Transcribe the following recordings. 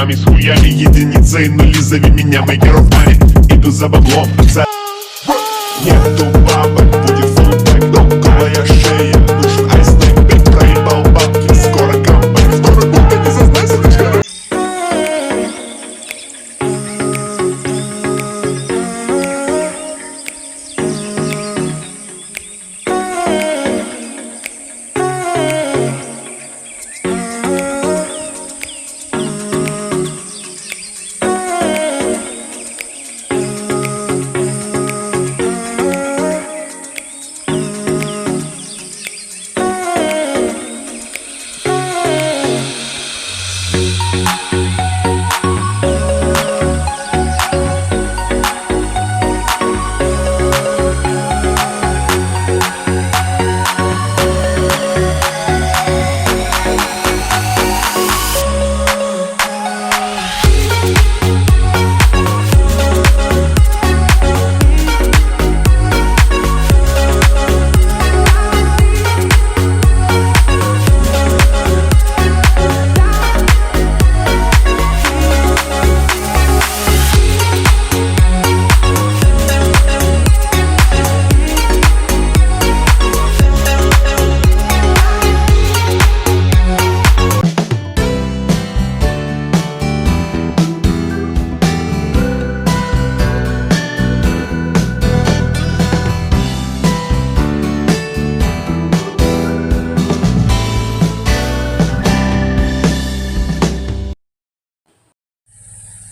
вами. С хуями единицы и нули, зови меня мейкеров маме. Иду за баблом, за... Нету бабок, будет фулбэк, долговая шея. Нужен айстек, биг проебал бабки. Скоро камбэк, скоро губка, не сознайся.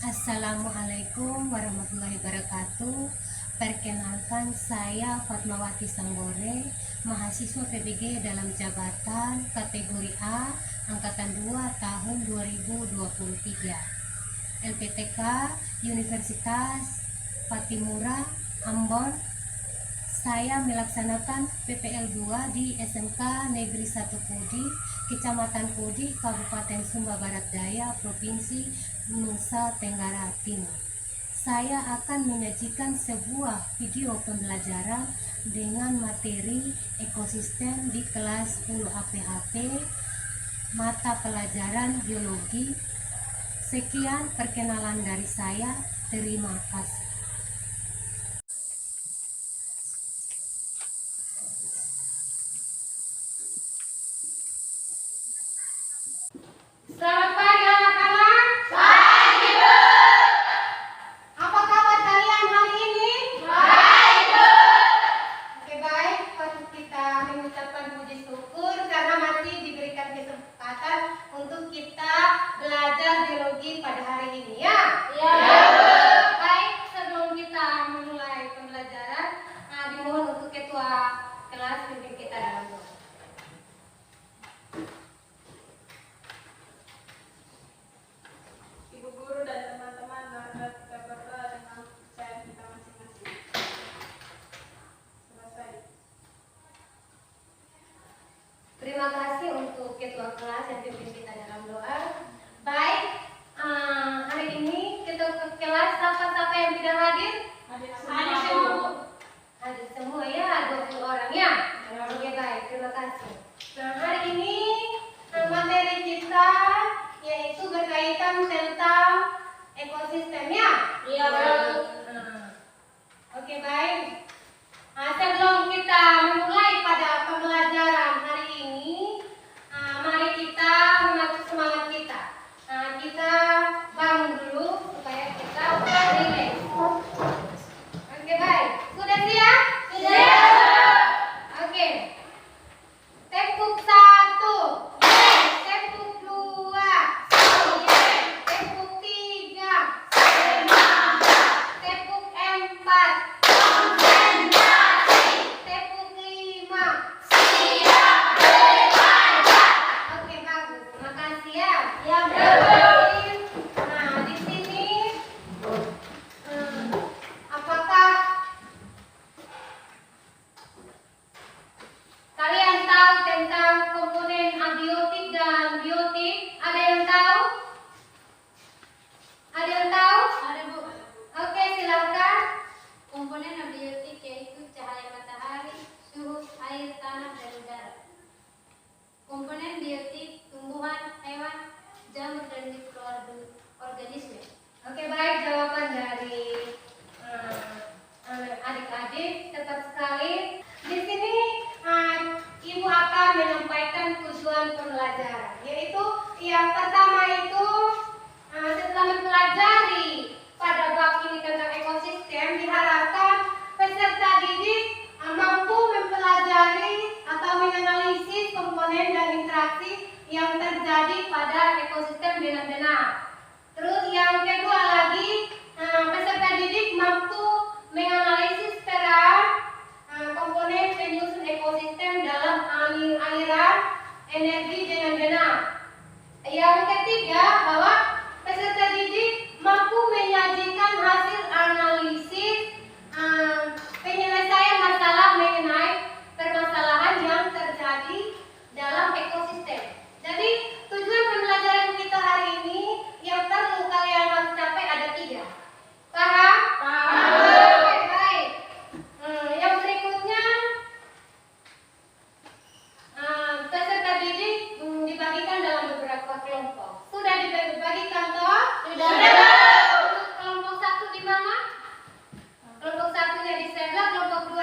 Assalamualaikum warahmatullahi wabarakatuh. Perkenalkan, saya Fatmawati Sanggore, mahasiswa PBG dalam jabatan kategori A, angkatan 2 tahun 2023. LPTK Universitas Patimura, Ambon. Saya melaksanakan PPL 2 di SMK Negeri 1 Pudi, Kecamatan Pudi, Kabupaten Sumba Barat Daya, Provinsi Nusa Tenggara Timur. Saya akan menyajikan sebuah video pembelajaran dengan materi ekosistem di kelas 10 APHP, mata pelajaran biologi. Sekian perkenalan dari saya. Terima kasih. Selamat pagi anak-anak. Pagi, Bu. Apa kabar kalian hari ini? Baik, Bu. Oke, baik. Patut kita mengucapkan puji syukur karena masih diberikan kesempatan untuk kita belajar biologi pada hari ini, ya? Iya, Bu. Baik, sebelum kita memulai pembelajaran, dimohon untuk ketua kelas pimpin kita dalam doa. Terima kasih untuk ketua kelas yang pimpin kita dalam doa. Baik, hari ini ketua kelas siapa yang tidak hadir? Hadir semua. Hadir semua, ya, 20 orang, ya. Oke, baik, terima kasih. Nah, hari ini materi kita yaitu berkaitan tentang ekosistem, ya. Iya. Oke, baik. Sebelum kita memulai pada pembelajaran hari ini, mari kita mengatur semangat kita. Kita bangun dulu supaya kita rileks. Oke, baik. Sudah siap? Siap. Oke. Tepuk 1. Tepuk 2. Tepuk 3.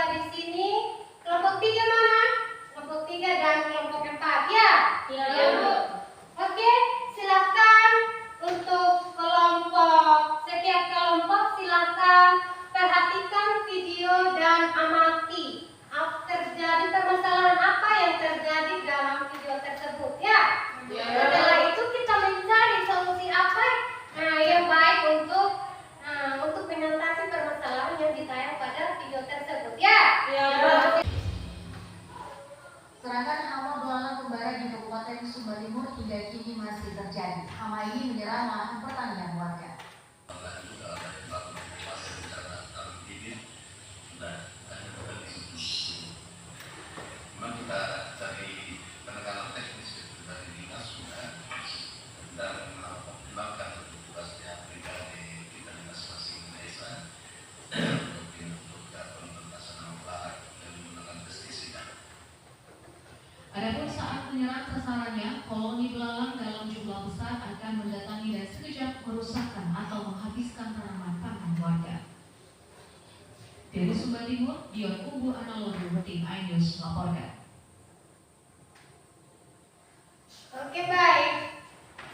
di sini. Kelompok 3 mana? Kelompok 3 dan kelompok 4 ya? Iya, Bu. Oke, silakan untuk setiap kelompok silakan perhatikan video dan amati. Terjadi permasalahan apa yang terjadi dalam video tersebut ya? Setelah itu kita mencari solusi apa yang baik untuk mengatasi permasalahan yang ditayang pada video tersebut ya. Serangan hama belalang kembara di Kabupaten Sumba Timur hingga kini masih terjadi. Hama ini menyerang lahan pertanian warga. Memang kita cari penekanan teknis dari dinas sudah dan mempertimbangkan tugasnya pribadi kita di masing-masing desa untuk penuntasan hama dan menggunakan pestisida. Adapun saat menyerang sasarannya, koloni belalang dalam jumlah besar akan mendatangi dan sekejap merusakkan atau menghabiskan tanaman pangan warga. Dari Sumba Timur, Dion Kubu Analogi Tim iNews melaporkan. Oke baik.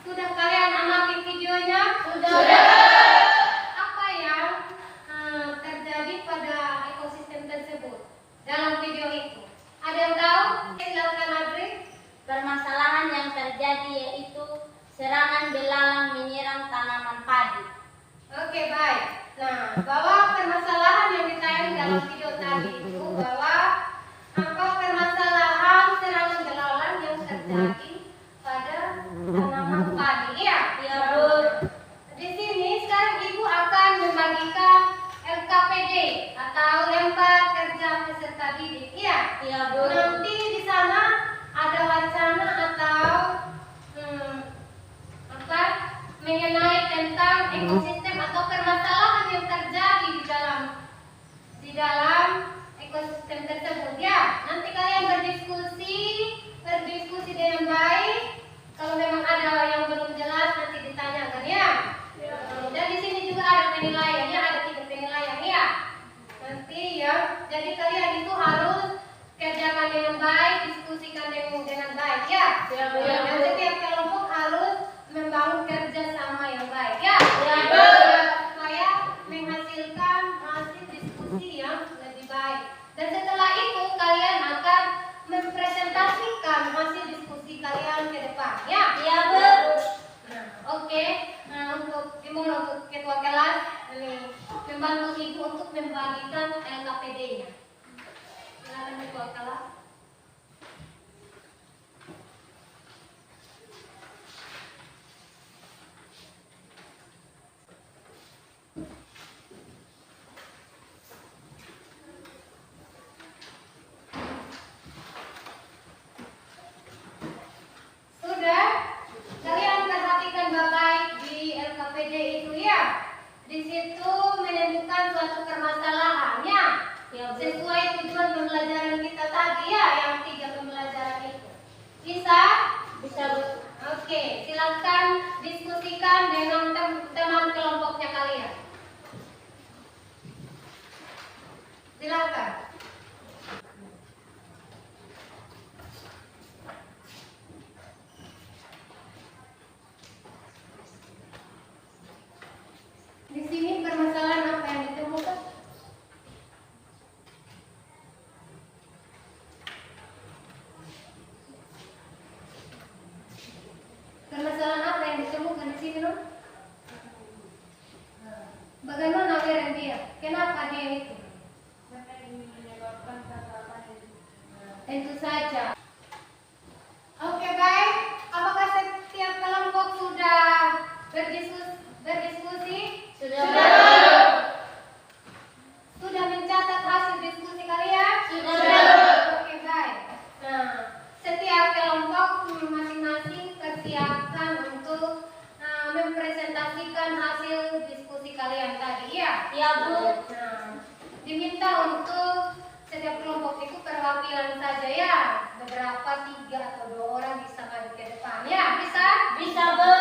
Sudah kalian amati videonya? Sudah. Apa yang terjadi pada ekosistem tersebut dalam video itu? Ada yang tahu? Silakan Adri. Permasalahan yang terjadi yaitu serangan belalang menyerang tanaman padi. Oke baik. Nah, bahwa permasalahan yang ditayang dalam video tadi itu bahwa apa permasalahan serangan belalang yang terjadi pada tanaman padi ya? Iya, Bu. Di sini sekarang Ibu akan membagikan LKPD atau lempar kerja peserta didik ya? Iya, Bu. Nanti di sana ada wacana atau mengenai tentang ekosistem atau permasalahan yang terjadi di dalam ekosistem tersebut ya. Nanti kalian berdiskusi dengan baik. Kalau memang ada yang belum jelas nanti ditanyakan ya. Dan di sini juga ada penilaiannya, ada 3 penilaian ya. Nanti ya. Jadi kalian itu harus kerjakan dengan baik, diskusikan dengan baik ya. Dan setiap kelompok harus membangun kerjasama yang baik ya. Supaya menghasilkan hasil diskusi yang lebih baik. Dan setelah itu kalian akan mempresentasikan hasil diskusi kalian ke depan ya. Iya, Bu. Oke. Nah, untuk ketua kelas ini membantu Ibu untuk membagikan LKPD-nya. Silakan ketua kelas. Sudah? Kalian perhatikan baik di LKPD itu ya. Di situ menentukan suatu permasalahannya sesuai tujuan pembelajaran kita tadi ya, yang 3 pembelajaran itu. Bisa? Bisa, Bu. Oke, silakan diskusikan dengan teman kelompoknya kalian. Silakan. Di sini permasalahan apa yang ditemukan? Permasalahan apa yang ditemukan di sini, Nur? Bagaimana aliran dia? Kenapa dia itu? Tentu saja. Oke baik. Apakah setiap kelompok sudah berdiskusi? Sudah mencatat hasil diskusi kalian? Oke baik. Nah, setiap kelompok masing-masing persiapkan untuk mempresentasikan hasil diskusi kalian tadi ya? Iya, Bu. Nah, diminta untuk setiap kelompok itu perwakilan saja ya. Beberapa 3 atau 2 orang bisa maju ke depan ya? Bisa? Bisa, Bu.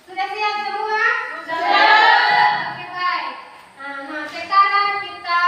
Sudah siap semua? Sudah. Oke baik. Nah sekarang kita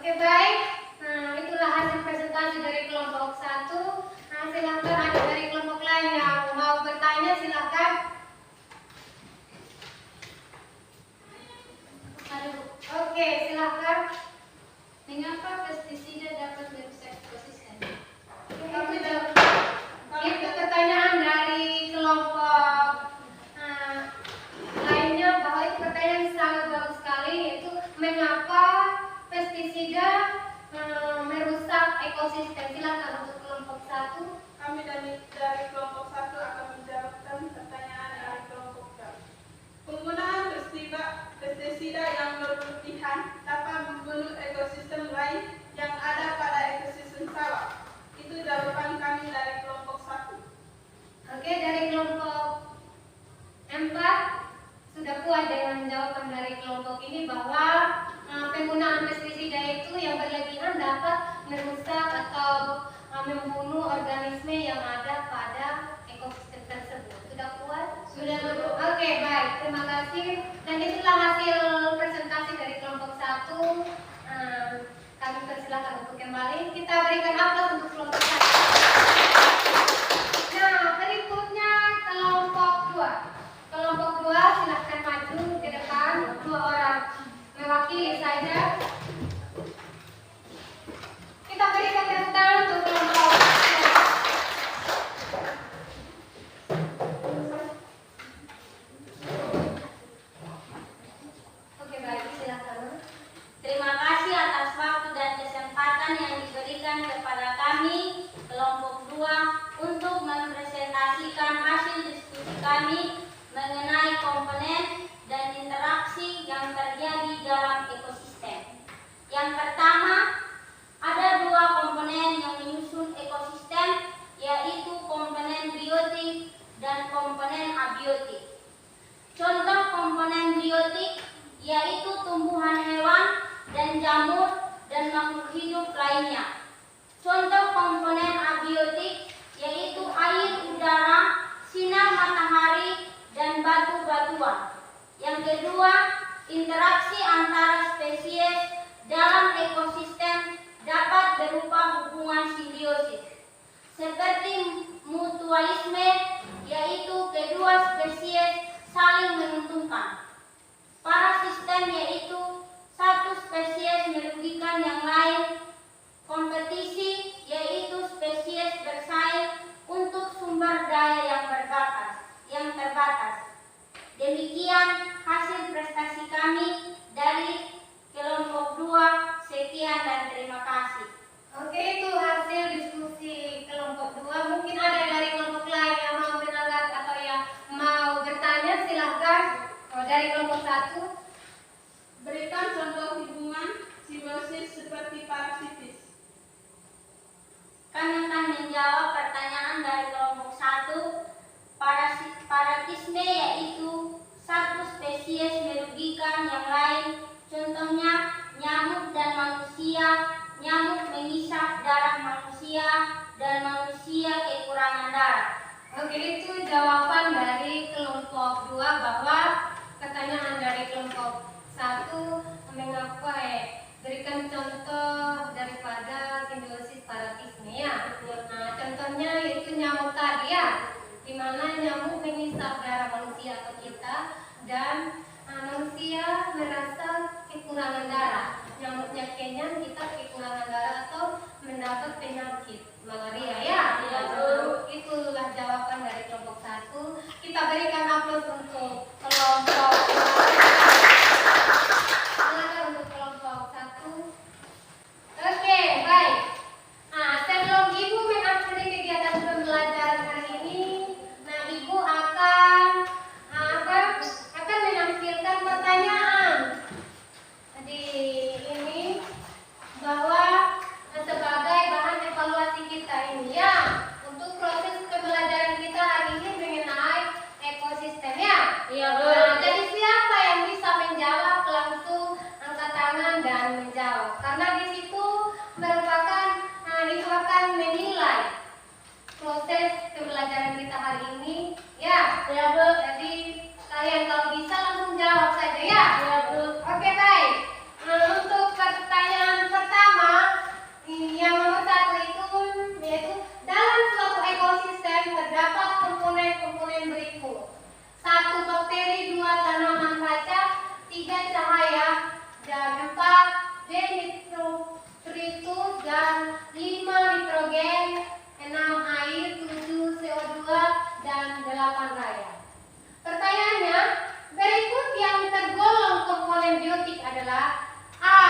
Oke baik, itulah hasil presentasi dari kelompok 1. Silakan ada dari kelompok lain yang mau bertanya, silakan. Oke, silakan. Mengapa pestisida dapat merusak ekosistem? Itu pertanyaan dari kelompok lainnya, bahwa itu pertanyaan yang sangat bagus sekali, yaitu mengapa pestisida merusak ekosistem. Silakan untuk kelompok 1. Kami dari kelompok 1 akan menjawabkan pertanyaan dari kelompok 2. Penggunaan pestisida yang berlebihan dapat membunuh ekosistem lain yang ada pada ekosistem sawah. Itu jawaban kami dari kelompok 1. Oke, dari kelompok 4 sudah puas dengan jawaban dari kelompok ini bahwa penggunaan pestisida itu yang berlebihan dapat merusak atau membunuh organisme yang ada pada ekosistem tersebut. Sudah puas? Sudah. Oke, baik. Terima kasih. Dan itulah hasil presentasi dari kelompok 1. Kami persilakan untuk kembali. Kita berikan aplaus untuk kelompok 1. Nah, berikutnya kelompok 2. Kelompok 2 silahkan maju ke depan. 2 orang mewakili saja. Kita berikan tepuk tangan untuk kelompok 2. Oke, baik, silakan. Terima kasih atas waktu dan kesempatan yang diberikan kepada kami, kelompok 2, untuk mempresentasikan hasil diskusi kami mengenai komponen dan interaksi yang terjadi dalam ekosistem. Yang pertama, ada 2 komponen yang menyusun ekosistem, yaitu komponen biotik dan komponen abiotik. Contoh komponen biotik yaitu tumbuhan hewan dan jamur dan makhluk hidup lainnya. Contoh komponen abiotik yaitu air, udara, sinar matahari, dan batu-batuan. Yang kedua, interaksi antara spesies dalam ekosistem dapat berupa hubungan simbiosis, seperti mutualisme, yaitu kedua spesies saling menguntungkan. Parasistem yaitu satu spesies merugikan yang lain. Kompetisi yaitu spesies bersaing untuk sumber daya yang terbatas. Demikian hasil prestasi kami dari kelompok 2. Sekian dan terima kasih. Oke, itu hasil diskusi kelompok 2. Mungkin ada dari kelompok lain yang mau menanggapi atau yang mau bertanya, silahkan. Dari kelompok 1. Berikan contoh hubungan simbiosis seperti parasitis. Kami akan menjawab pertanyaan dari kelompok 1. Parasitisme yaitu satu spesies merugikan yang lain. Contohnya nyamuk dan manusia. Nyamuk menghisap darah manusia dan manusia kekurangan darah. Oke, itu jawaban dari kelompok 2 bahwa pertanyaan dari kelompok 1 mengapa berikan contoh daripada simbiosis parasitisme ya. Nah, contohnya yaitu nyamuk tadi ya, di mana nyamuk menghisap darah manusia atau kita dan manusia merasa kekurangan darah. Nyamuknya kenyang, kita kekurangan darah atau mendapat penyakit malaria ya. Itulah jawaban dari kelompok 1. Kita berikan aplaus untuk kelompok 2. Silakan untuk kelompok 1. Oke, baik. Nah, sebelum Ibu mengakhiri kegiatan pembelajaran hari ini, nah Ibu akan menampilkan pertanyaan di ini bahwa sebagai bahan evaluasi kita ini ya, untuk proses pembelajaran kita hari ini mengenai ekosistem ya. Iya, Bu. Nah, jadi siapa yang bisa menjawab, langsung angkat tangan dan menjawab. Karena di situ merupakan itu akan menilai proses pembelajaran kita hari ini ya. Ya, Bu. Jadi kalian kalau bisa langsung jawab saja ya. Ya, Bu. Oke, baik. Untuk pertanyaan pertama dan 5 nitrogen, 6 air, 7 CO2, dan 8 raya. Pertanyaannya, berikut yang tergolong komponen biotik adalah A.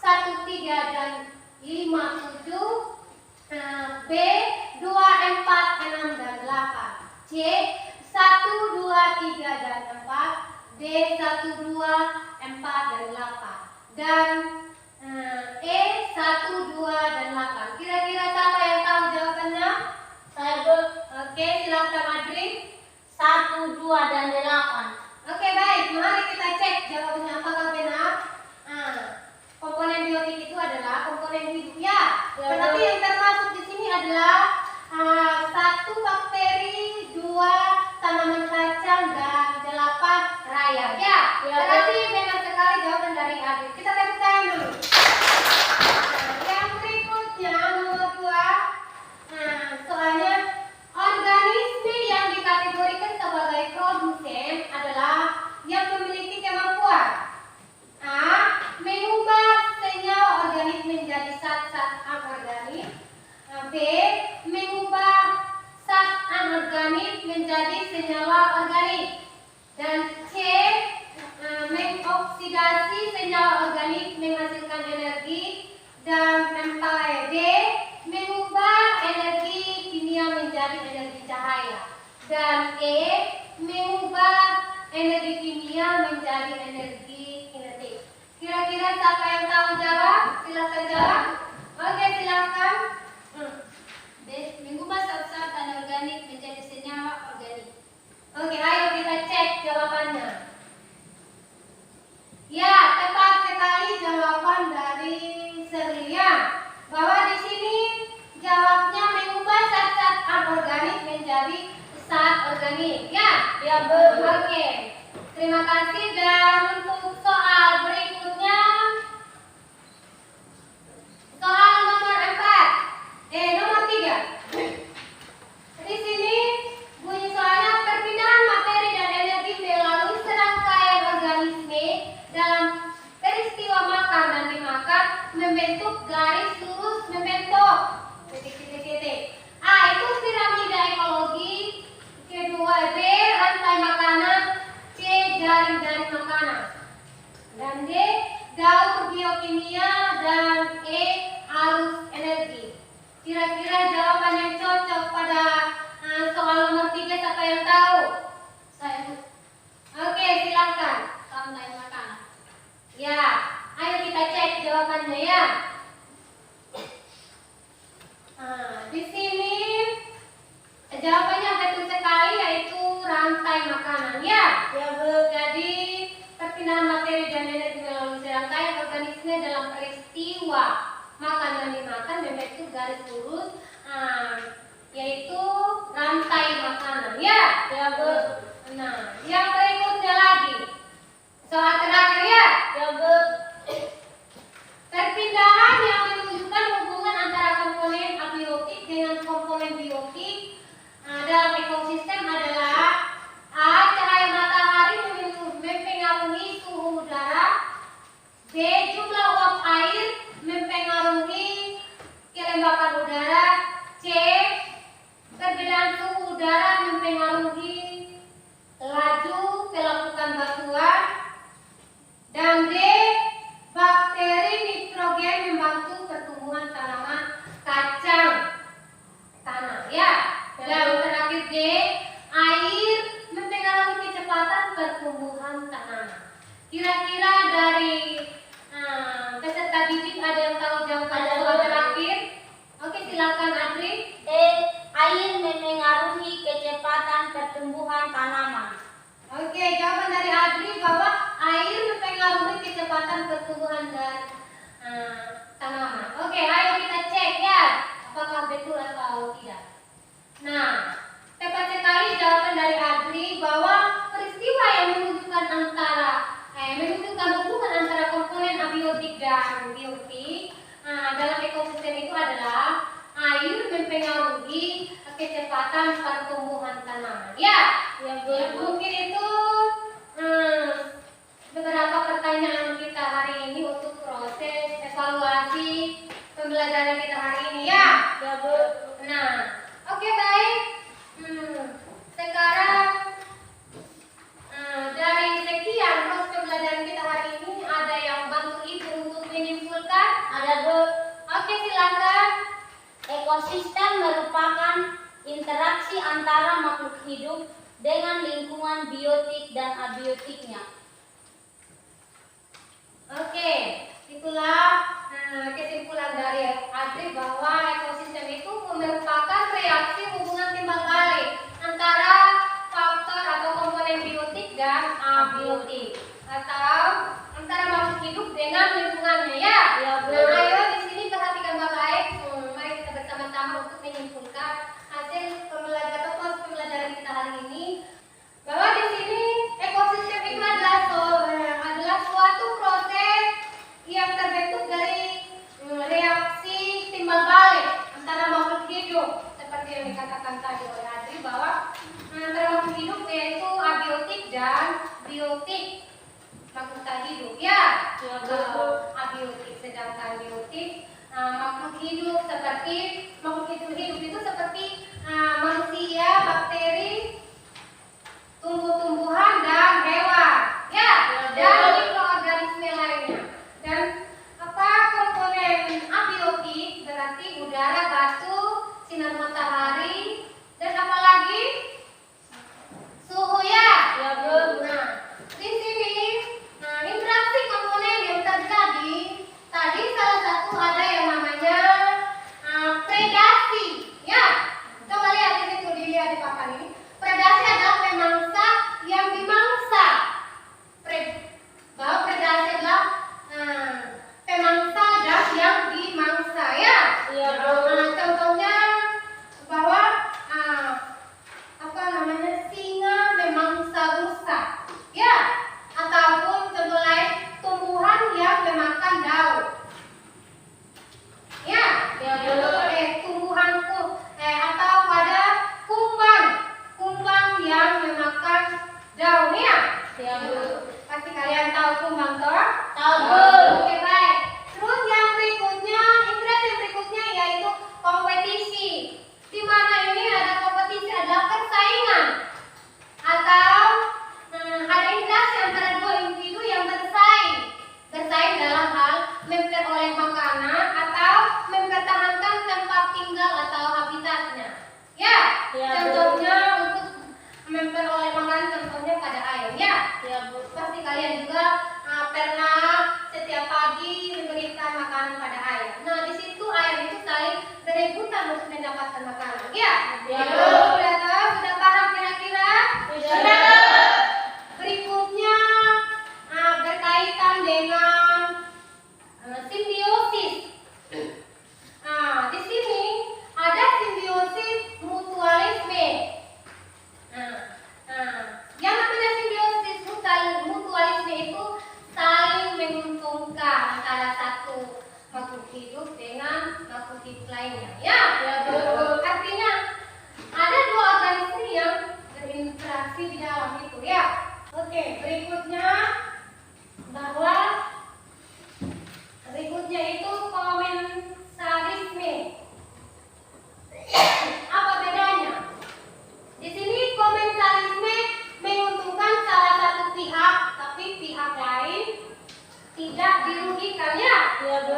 1, 3, dan 5, 7, B. 2, 4, 6, dan 8, C. 1, 2, 3, dan 4, D. 1, 2, 4, dan 8, dan E. 1, 2, dan 8. Kira-kira siapa yang tahu jawabannya? Saya Bu. Oke, silakan Adri. 1, 2, dan 8. Oke, baik. Mari kita cek jawabannya apakah benar. Komponen biotik itu adalah komponen hidup ya. Tetapi yang termasuk di sini adalah 1 bakteri, 2 tanaman kacang, dan 8 raya. Ya, berarti benar sekali jawaban dari Adri. Kita tepuk tangan dulu. Yang berikutnya nomor 2. Soalnya organisme yang dikategorikan sebagai produsen adalah yang memiliki kemampuan A. Mengubah senyawa organik menjadi zat-zat anorganik, B. Mengubah zat anorganik menjadi senyawa organik, dan C. Mengoksidasi senyawa organik menghasilkan energi, dan D. Mengubah energi kimia menjadi energi cahaya, dan E. Mengubah energi kimia menjadi energi kinetik. Kira-kira siapa yang tahu jawab? Silakan jawab. Oke, silakan. B. Mengubah zat-zat anorganik menjadi senyawa organik. Oke, ayo kita cek jawabannya. Ya, tepat sekali jawaban dari Serlia. Bahwa di sini jawabnya mengubah zat-zat anorganik menjadi zat organik. Ya, oke. Terima kasih, dan untuk soal berikutnya, soal nomor 3. Di sini bunyi soalnya, perpindahan materi dan energi melalui serangkaian organisme dalam peristiwa makan dan dimakan membentuk garis lurus membentuk titik. A. Itu piramida ekologi. Kedua, B. Rantai makanan. C. Jaring-jaring makanan. Dan D. Daur biokimia, dan E. Arus energi. Kira-kira jawaban yang cocok pada soal nomor 3 siapa yang tahu? Saya Bu. Oke, silakan. Rantai makanan. Ya, ayo kita cek jawabannya ya. Di sini jawabannya betul sekali, yaitu rantai makanan ya. Ya Bu. Jadi perpindahan materi dan energi melalui serangkaian organisme dalam peristiwa makan dan dimakan membentuk garis lurus, yaitu rantai makanan ya. Ya Bu. Nah, yang berikutnya lagi, soal terakhir ya. Ya Bu. Perpindahan yang menunjukkan hubungan antara komponen abiotik dengan komponen biotik dalam ekosistem adalah A. Cahaya matahari mempengaruhi suhu udara, B. Jumlah uap air mempengaruhi kelembapan udara, C. Perbedaan suhu udara mempengaruhi laju pelapukan batuan, dan D. Bakteri nitrogen membantu pertumbuhan tanaman kacang tanah ya. Dan terakhir D. Air mempengaruhi kecepatan pertumbuhan tanaman. Kira-kira dari peserta didik ada yang tahu jawaban soal terakhir? Oke, silakan Adri. Air memengaruhi kecepatan pertumbuhan tanaman. Oke, jawaban dari Adri bahwa air mempengaruhi kecepatan pertumbuhan dan tanaman. Oke, ayo kita cek ya, apakah betul atau tidak. Nah, tepat sekali jawaban dari Adri bahwa peristiwa yang menunjukkan hubungan antara komponen abiotik dan biotik dalam ekosistem itu adalah air mempengaruhi kecepatan pertumbuhan tanaman. Ya, mungkin itu beberapa pertanyaan kita hari ini untuk proses evaluasi pembelajaran pembelajaran kita hari ini ya. Ya, Bu. Nah, oke baik. Sekarang dari sekian proses pembelajaran kita hari ini ada yang bantu Ibu untuk menyimpulkan? Ada, Bu. Oke, silakan. Ekosistem merupakan interaksi antara makhluk hidup dengan lingkungan biotik dan abiotiknya. Oke, itulah kesimpulan dari Adri bahwa ekosistem itu merupakan reaksi hubungan timbal balik antara faktor atau komponen biotik dan abiotik atau antara makhluk hidup dengan lingkungannya ya. Ya, Bu. Nah, ayo di sini perhatikan baik-baik. Mari kita bersama-sama untuk menyimpulkan hasil pembelajaran kita hari ini bahwa di sini ekosistem itu adalah suatu proses yang terbentuk dari reaksi timbal balik antara makhluk hidup seperti yang dikatakan tadi oleh Adri bahwa antara makhluk hidup yaitu abiotik dan biotik makhluk tak hidup ya. Abiotik sedangkan biotik makhluk hidup seperti makhluk hidup itu seperti manusia, bakteri, tumbuh-tumbuhan dan hewan ya, dan mikroorganisme lainnya. Dan apa komponen abiotik berarti udara, batu, sinar matahari, dan apa lagi? Suhu ya. Ya, Bu. Nah, di sini interaksi komponen yang terjadi tadi salah satu ada yang namanya predasi ya. Coba lihat di situ, dilihat di papan ini. Predasi adalah pemangsa yang dimangsa. Bahwa predasi adalah pemangsa dan yang dimangsa ya. Iya, Bu. Contohnya bahwa singa memangsa rusa ya, ataupun contoh lain tumbuhan yang memakan daun ya. Tumbuhan atau pada kumbang yang memakan daun ya. Ya, Bu. Pasti kalian tahu kumbang toh? Tahu, Bu. Oke baik. Terus yang berikutnya, interaksi yang berikutnya yaitu kompetisi. Di mana ini ada kompetisi, adalah persaingan atau ada interaksi antara dua individu yang bersaing dalam hal memperoleh makanan atau mempertahankan tempat tinggal atau habitatnya ya. Ya, Bu. Contohnya untuk memperoleh makanan, contohnya pada ayam ya. Ya, Bu. Pasti kalian juga pernah setiap pagi memberikan makanan pada ayam. Nah, di situ ayam itu saling berebutan untuk mendapatkan makanan ya. Ya, Ya, Bu. sudah tahu, sudah paham kira-kira? Sudah. Berikutnya berkaitan dengan simbiosis. Nah, di sini ada simbiosis mutualisme. Yang namanya simbiosis mutualisme itu saling menguntungkan antara satu makhluk hidup dengan makhluk hidup lainnya ya. Artinya ada dua organisme yang berinteraksi di dalam itu ya. Oke, berikutnya itu komentarisme. Apa bedanya? Di sini komentarisme menguntungkan salah satu pihak, tapi pihak lain tidak dirugikan ya. Ya, Bu.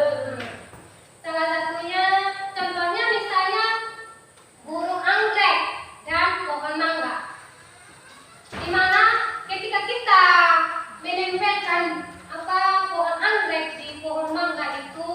Salah satunya, contohnya misalnya burung anggrek dan pohon mangga. Di mana ketika kita menempelkan pohon anggrek di pohon mangga itu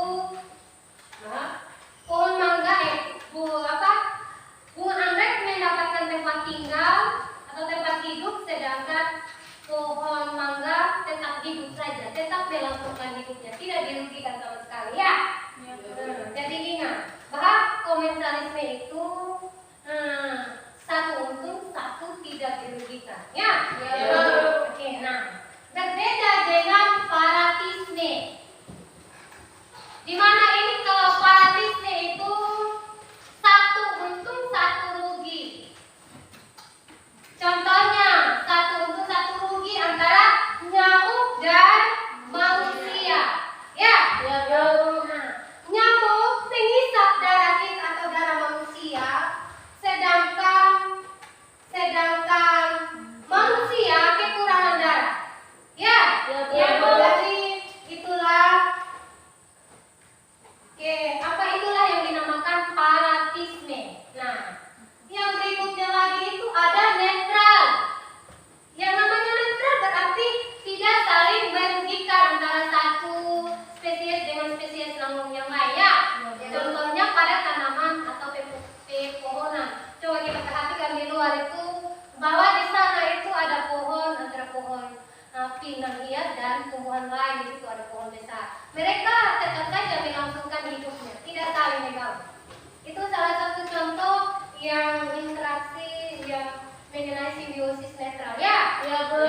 yang interaksi yang mengenai simbiosis netral ya. Ya, Bu.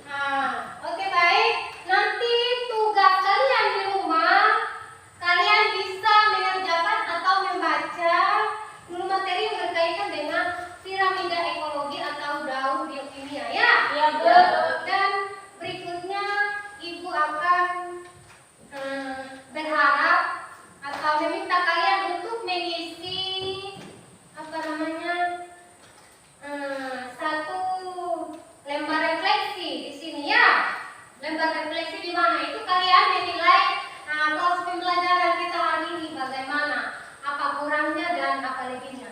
Nah, oke baik. Nanti tugas kalian di rumah, kalian bisa mengerjakan atau membaca dulu materi yang berkaitan dengan piramida ekologi atau daur biokimia ya. Ya, Bu. Dan berikutnya Ibu akan berharap atau meminta kalian untuk mengisi satu lembar refleksi di sini ya. Lembar refleksi di mana itu kalian menilai proses pembelajaran kita hari ini bagaimana, apa kurangnya dan apa lebihnya.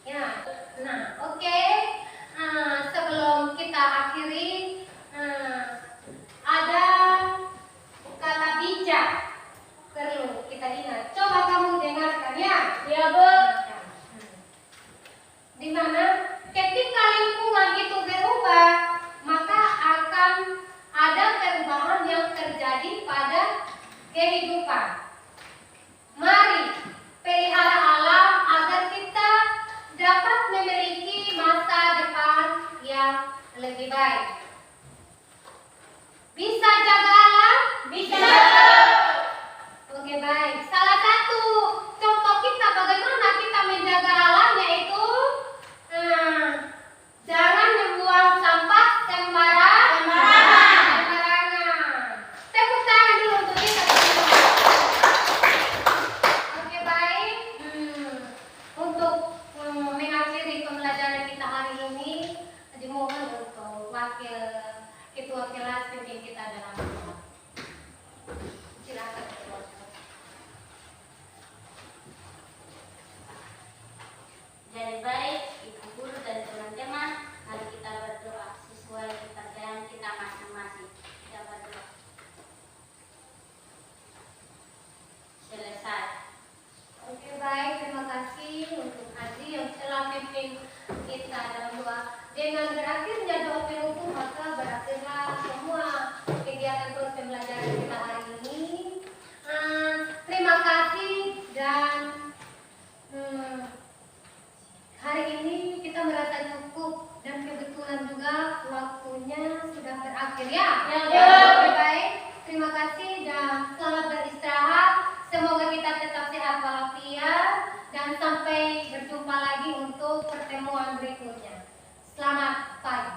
Ya, nah oke. Sebelum kita akhiri, ada kata bijak perlu kita ingat. Coba kamu dengarkan ya. Ya, Bu. Di mana ketika lingkungan itu berubah, maka akan ada perubahan yang terjadi pada kehidupan. Mari pelihara alam agar kita dapat memiliki masa depan yang lebih baik. Bisa jaga alam? Bisa. Oke baik. Salah satu contoh kita bagaimana kita menjaga alam yaitu jangan membuang sampah sembarangan. Tepuk tangan dulu untuk kita. Oke baik. Untuk mengakhiri pembelajaran kita hari ini, dimohon untuk wakil ketua kelas pimpin kita dalam doa. Silakan. Jadi baik, Ibu Guru dan teman-teman, mari kita berdoa sesuai pekerjaan kita masing-masing. Kita berdoa. Selesai. Oke baik, terima kasih untuk Haji yang telah pimpin kita dalam doa. Dengan berakhirnya doa penutup maka berakhirlah semua kegiatan terus pembelajaran kita hari ini. Terima kasih dan hari ini kita merasa cukup dan kebetulan juga waktunya sudah berakhir ya. Oke baik, terima kasih dan selamat beristirahat. Semoga kita tetap sehat walafiat dan sampai berjumpa lagi untuk pertemuan berikutnya. Selamat pagi.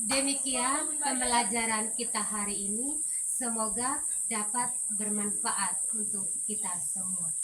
Demikian pembelajaran kita hari ini. Semoga dapat bermanfaat untuk kita semua.